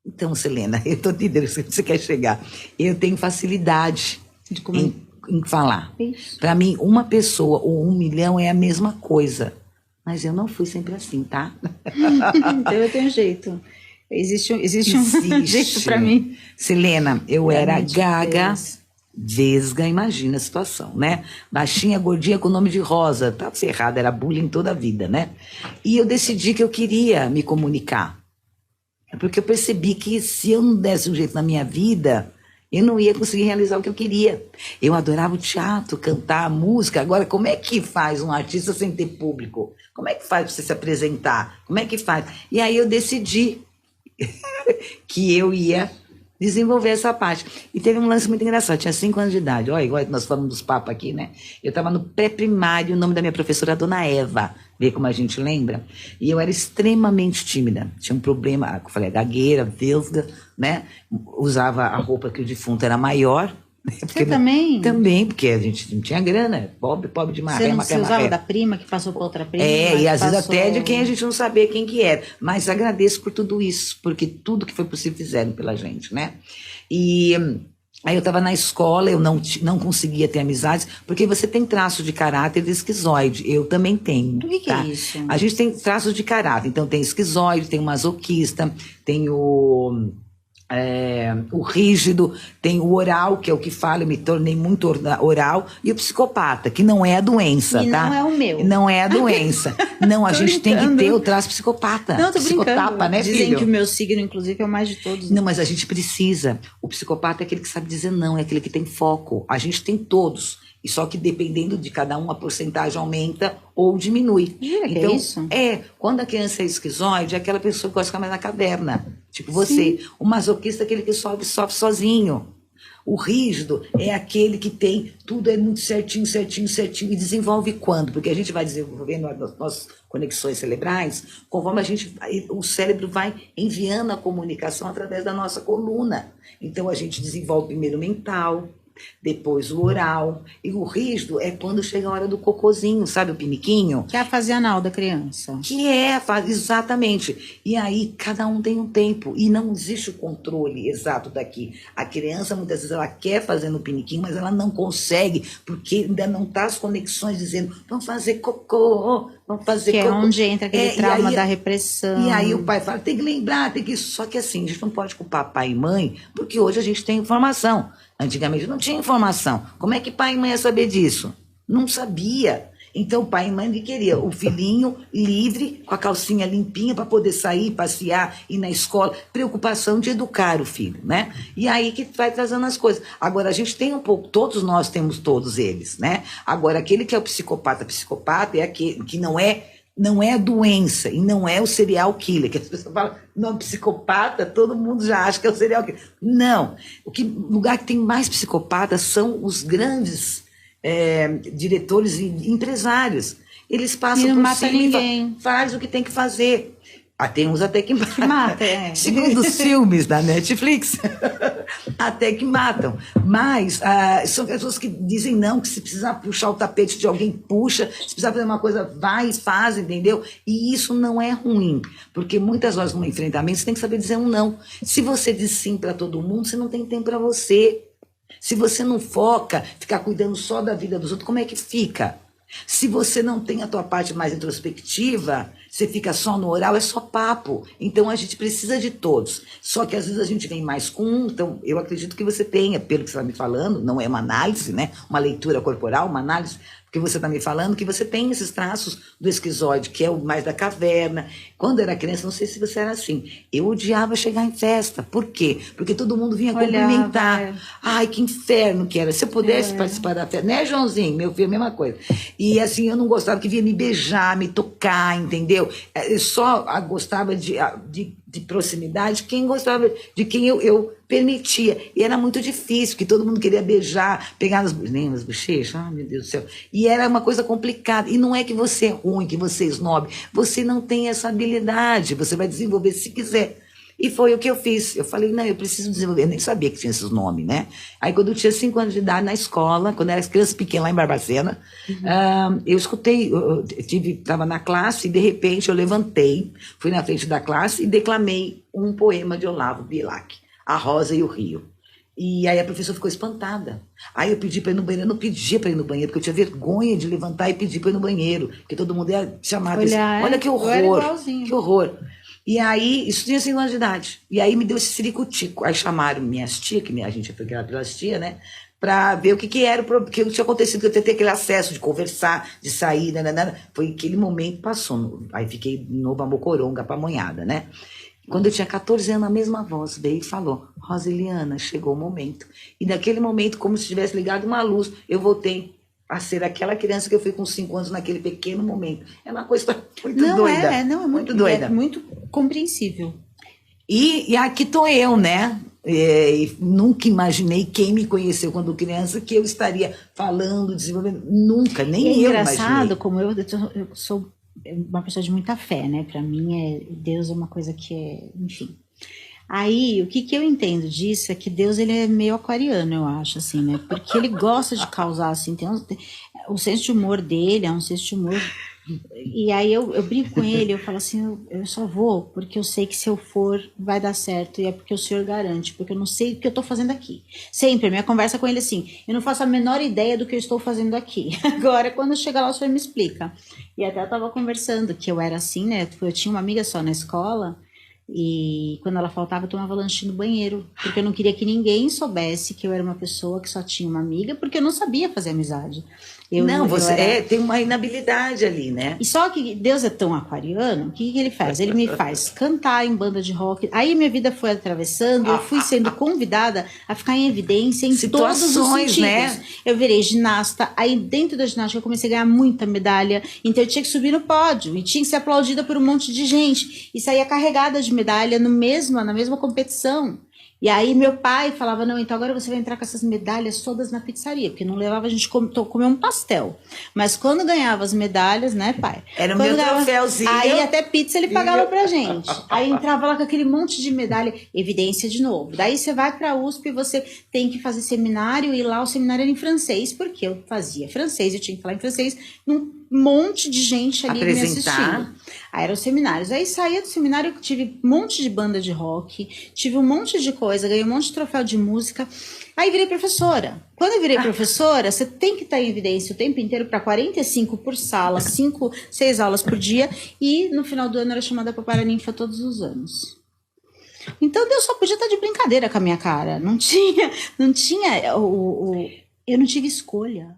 Então, Selena, eu tô entendendo que você quer chegar. Eu tenho facilidade em falar. Para mim, uma pessoa ou 1 milhão é a mesma coisa. Mas eu não fui sempre assim, tá? Então eu tenho jeito. Existe um jeito para mim. Selena, eu era gaga, vesga, imagina a situação, né? Baixinha, gordinha, com nome de Rosa. Tava ferrada, era bullying toda a vida, né? E eu decidi que eu queria me comunicar. Porque eu percebi que se eu não desse um jeito na minha vida, eu não ia conseguir realizar o que eu queria. Eu adorava o teatro, cantar, música. Agora, como é que faz um artista sem ter público? Como é que faz para você se apresentar? Como é que faz? E aí eu decidi que eu ia desenvolver essa parte. E teve um lance muito engraçado. Eu tinha 5 anos de idade. Olha, igual nós falamos dos papos aqui, né? Eu estava no pré-primário, o nome da minha professora era Dona Eva. Vê como a gente lembra? E eu era extremamente tímida. Tinha um problema, eu falei, gagueira, vesga, né? Usava a roupa que o defunto era maior. Você também? Também, porque a gente não tinha grana, pobre de maré. Você usava da prima que passou para outra prima? E às vezes até de quem a gente não sabia quem que era. Mas agradeço por tudo isso, porque tudo que foi possível fizeram pela gente, né? E aí eu estava na escola, eu não conseguia ter amizades, porque você tem traço de caráter de esquizoide. Eu também tenho. O que é isso? A gente tem traços de caráter. Então tem esquizoide, tem o masoquista, tem o rígido, tem o oral, que é o que fala, eu me tornei muito oral, e o psicopata, que não é a doença, e tá? Não é o meu. Não é a doença. Não, a gente tem que ter o traço psicopata. Não, tô psicotapa, brincando. Né, Dizem filho? que o meu signo, inclusive, é o mais de todos. Não, mas a gente precisa. O psicopata é aquele que sabe dizer não, é aquele que tem foco. A gente tem todos. E só que dependendo de cada um, a porcentagem aumenta ou diminui. Então, é isso? Quando a criança é esquizoide, é aquela pessoa que gosta de ficar mais na caverna. Tipo você. Sim. O masoquista é aquele que sofre sozinho. O rígido é aquele que tem tudo é muito certinho e desenvolve quando? Porque a gente vai desenvolvendo as nossas conexões cerebrais, conforme o cérebro vai enviando a comunicação através da nossa coluna. Então a gente desenvolve primeiro o mental, depois o oral, e o rígido é quando chega a hora do cocôzinho, sabe o piniquinho? Que é a fase anal da criança. Que é a fase, exatamente. E aí cada um tem um tempo, e não existe o controle exato daqui. A criança muitas vezes ela quer fazer no piniquinho, mas ela não consegue, porque ainda não está as conexões dizendo, vamos fazer cocô, vamos fazer cocô. Que é onde entra aquele trauma da repressão. E aí o pai fala, tem que lembrar, tem que... Só que assim, a gente não pode culpar pai e mãe, porque hoje a gente tem informação. Antigamente não tinha informação. Como é que pai e mãe ia saber disso? Não sabia. Então, pai e mãe queria o filhinho livre, com a calcinha limpinha, para poder sair, passear, ir na escola. Preocupação de educar o filho, né? E aí que vai trazendo as coisas. Agora, a gente tem um pouco, todos nós temos todos eles, né? Agora, aquele que é o psicopata é aquele que não é a doença e não é o serial killer, que as pessoas falam, não, psicopata, todo mundo já acha que é o serial killer. Não, o lugar que tem mais psicopatas são os grandes diretores e empresários. Eles passam não por mata cima ninguém. E faz o que tem que fazer. Tem uns até que mata. Segundo os filmes da Netflix, até que matam. Mas são pessoas que dizem não, que se precisar puxar o tapete de alguém, puxa. Se precisar fazer uma coisa, vai e faz, entendeu? E isso não é ruim, porque muitas vezes no enfrentamento você tem que saber dizer um não. Se você diz sim para todo mundo, você não tem tempo para você. Se você não foca, ficar cuidando só da vida dos outros, como é que fica? Se você não tem a tua parte mais introspectiva, você fica só no oral, é só papo. Então a gente precisa de todos. Só que às vezes a gente vem mais com um. Então eu acredito que você tenha, pelo que você está me falando, não é uma análise, né? Uma leitura corporal, uma análise, porque você está me falando que você tem esses traços do esquizoide, que é o mais da caverna. Quando eu era criança, não sei se você era assim, eu odiava chegar em festa. Por quê? Porque todo mundo vinha cumprimentar. Ai, que inferno que era. Se eu pudesse participar da festa, né, Joãozinho? Meu filho, a mesma coisa. E assim, eu não gostava que vinha me beijar, me tocar, entendeu? Eu só gostava de proximidade quem gostava, de quem eu permitia. E era muito difícil, porque todo mundo queria beijar, pegar nas bochechas, ai meu Deus do céu. E era uma coisa complicada. E não é que você é ruim, que você é snob. Você não tem essa habilidade, você vai desenvolver se quiser. E foi o que eu fiz. Eu falei, não, eu preciso desenvolver. Eu nem sabia que tinha esses nomes, né? Aí, quando eu tinha 5 anos de idade, na escola, quando eu era criança pequena, lá em Barbacena, eu escutei, estava na classe e, de repente, eu levantei, fui na frente da classe e declamei um poema de Olavo Bilac, A Rosa e o Rio. E aí a professora ficou espantada. Aí eu pedi para ir no banheiro. Eu não pedia para ir no banheiro, porque eu tinha vergonha de levantar e pedir para ir no banheiro, porque todo mundo ia chamar. Olha que horror, que horror. E aí, isso tinha 5 anos de idade. E aí me deu esse ciricutico. Aí chamaram minhas tias, que a gente foi criada pelas tias, né? Para ver o que era, o que tinha acontecido, que eu ter aquele acesso de conversar, de sair, né? Foi aquele momento que passou. Aí fiquei nova mocoronga, pamonhada, né? Quando eu tinha 14 anos, a mesma voz veio e falou, Roseliana, chegou o momento. E naquele momento, como se tivesse ligado uma luz, eu voltei a ser aquela criança que eu fui com 5 anos naquele pequeno momento. É uma coisa muito doida. É muito doida. É muito compreensível. E aqui tô eu, né? Nunca imaginei quem me conheceu quando criança que eu estaria falando, desenvolvendo. Nunca, nem eu imaginei. É engraçado como eu sou uma pessoa de muita fé, né? Para mim, Deus é uma coisa que enfim. Aí, o que eu entendo disso é que Deus, ele é meio aquariano, eu acho, assim, né? Porque ele gosta de causar, assim, o senso de humor dele é um senso de humor. E aí eu brinco com ele, eu falo assim, eu só vou porque eu sei que se eu for vai dar certo, e é porque o senhor garante, porque eu não sei o que eu estou fazendo aqui. Sempre, minha conversa com ele assim, eu não faço a menor ideia do que eu estou fazendo aqui. Agora, quando chega lá, o senhor me explica. E até eu estava conversando que eu era assim, né? Eu tinha uma amiga só na escola, e quando ela faltava, eu tomava lanchinho no banheiro, porque eu não queria que ninguém soubesse que eu era uma pessoa que só tinha uma amiga, porque eu não sabia fazer amizade. Você tem uma inabilidade ali, né? E só que Deus é tão aquariano, o que ele faz? Ele me faz cantar em banda de rock. Aí minha vida foi atravessando, eu fui sendo convidada a ficar em evidência em todos os sentidos. Né? Eu virei ginasta, aí dentro da ginástica eu comecei a ganhar muita medalha, então eu tinha que subir no pódio, e tinha que ser aplaudida por um monte de gente, e saía carregada de medalha na mesma competição. E aí meu pai falava, não, então agora você vai entrar com essas medalhas todas na pizzaria, porque não levava a gente comer um pastel. Mas quando ganhava as medalhas, né, pai? Era o meu troféuzinho. Aí até pizza ele pagava pra gente. Aí entrava lá com aquele monte de medalha, evidência de novo. Daí você vai pra USP e você tem que fazer seminário, e lá o seminário era em francês, porque eu fazia francês, eu tinha que falar em francês, num monte de gente ali me assistindo. Aí eram os seminários. Aí saía do seminário, eu tive um monte de banda de rock, tive um monte de coisa, ganhei um monte de troféu de música. Aí virei professora. Quando eu virei professora, você tem que estar em evidência o tempo inteiro para 45 por sala, 5, 6 aulas por dia, e no final do ano era chamada para Paraninfa todos os anos. Então Deus só podia estar de brincadeira com a minha cara. Eu não tive escolha.